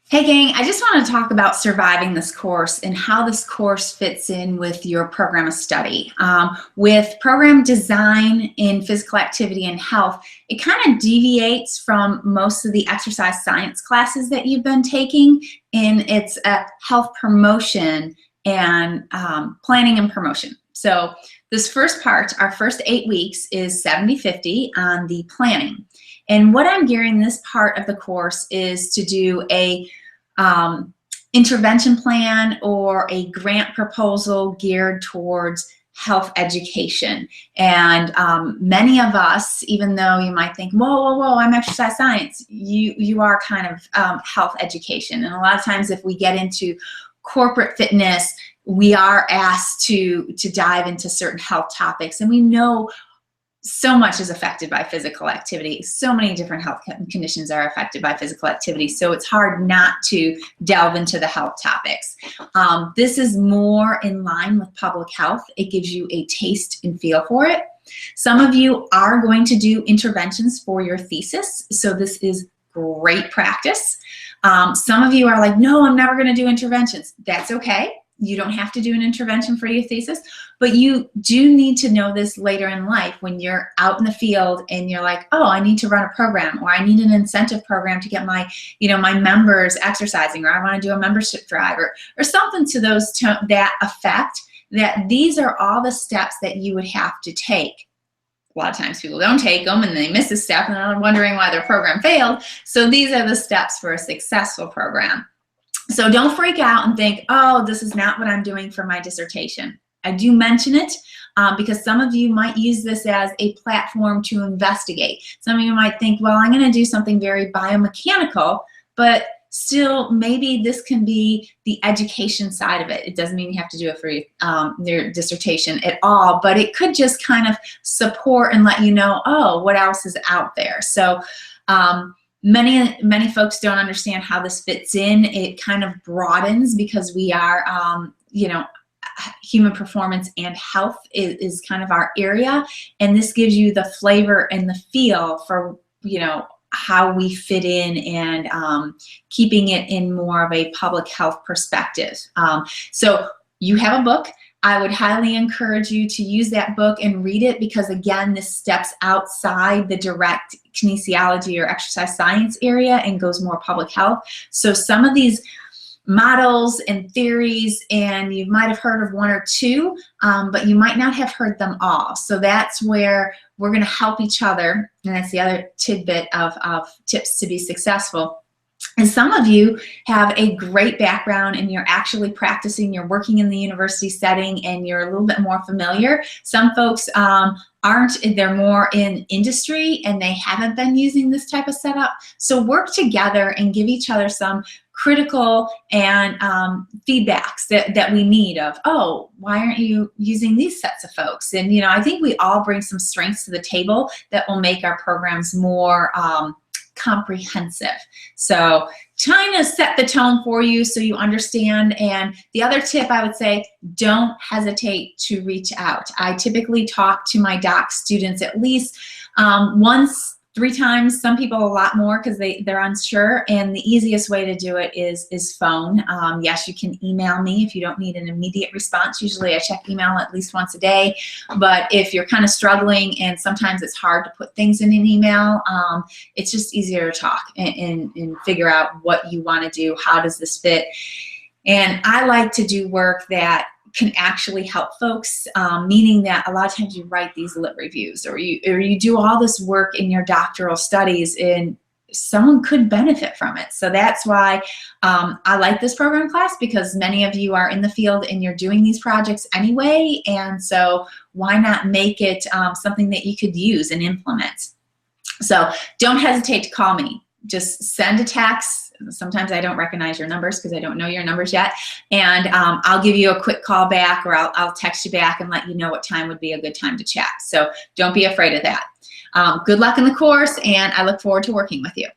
Hey gang, I just want to talk about surviving this course and how this course fits in with your program of study. With program design in physical activity and health, it kind of deviates from most of the exercise science classes that you've been taking in its health promotion and planning and promotion. So this first part, our first 8 weeks, is 70-50 on the planning. And what I'm gearing this part of the course is to do a intervention plan or a grant proposal geared towards health education. And many of us, even though you might think, whoa, I'm exercise science, you are kind of health education. And a lot of times if we get into corporate fitness, we are asked to dive into certain health topics, and we know so much is affected by physical activity. So many different health conditions are affected by physical activity, so it's hard not to delve into the health topics. This is more in line with public health. It gives you a taste and feel for it. Some of you are going to do interventions for your thesis, so this is great practice. Some of you are like, no, I'm never going to do interventions. That's okay. You don't have to do an intervention for your thesis, but you do need to know this later in life when you're out in the field and you're like, oh, I need to run a program, or I need an incentive program to get my, my members exercising, or I want to do a membership drive, or something to that effect, that these are all the steps that you would have to take. A lot of times people don't take them and they miss a step and they're wondering why their program failed. So these are the steps for a successful program. So don't freak out and think, oh, this is not what I'm doing for my dissertation. I do mention it because some of you might use this as a platform to investigate. Some of you might think, well, I'm going to do something very biomechanical, but still maybe this can be the education side of it. It doesn't mean you have to do it for your dissertation at all, but it could just kind of support and let you know, oh, what else is out there. So many folks don't understand how this fits in. It kind of broadens because we are, human performance and health is kind of our area, and this gives you the flavor and the feel for, how we fit in and keeping it in more of a public health perspective. So you have a book. I would highly encourage you to use that book and read it because, again, this steps outside the direct kinesiology or exercise science area and goes more public health. So some of these models and theories, and you might have heard of one or two, but you might not have heard them all. So that's where we're going to help each other, and that's the other tidbit of tips to be successful. And some of you have a great background and you're actually practicing, you're working in the university setting and you're a little bit more familiar. Some folks aren't, they're more in industry and they haven't been using this type of setup. So work together and give each other some critical and feedbacks that we need of, oh, why aren't you using these sets of folks? And, I think we all bring some strengths to the table that will make our programs more comprehensive. So trying to set the tone for you so you understand. And the other tip I would say, don't hesitate to reach out. I typically talk to my doc students at least once, 3 times, some people a lot more because they're unsure, and the easiest way to do it is phone. Yes, you can email me if you don't need an immediate response. Usually I check email at least once a day, but if you're kind of struggling and sometimes it's hard to put things in an email, it's just easier to talk and figure out what you want to do, how does this fit. And I like to do work that can actually help folks, meaning that a lot of times you write these lit reviews or you do all this work in your doctoral studies and someone could benefit from it. So that's why I like this program class, because many of you are in the field and you're doing these projects anyway, and so why not make it something that you could use and implement. So don't hesitate to call me. Just send a text. Sometimes I don't recognize your numbers because I don't know your numbers yet. And I'll give you a quick call back, or I'll text you back and let you know what time would be a good time to chat. So don't be afraid of that. Good luck in the course, and I look forward to working with you.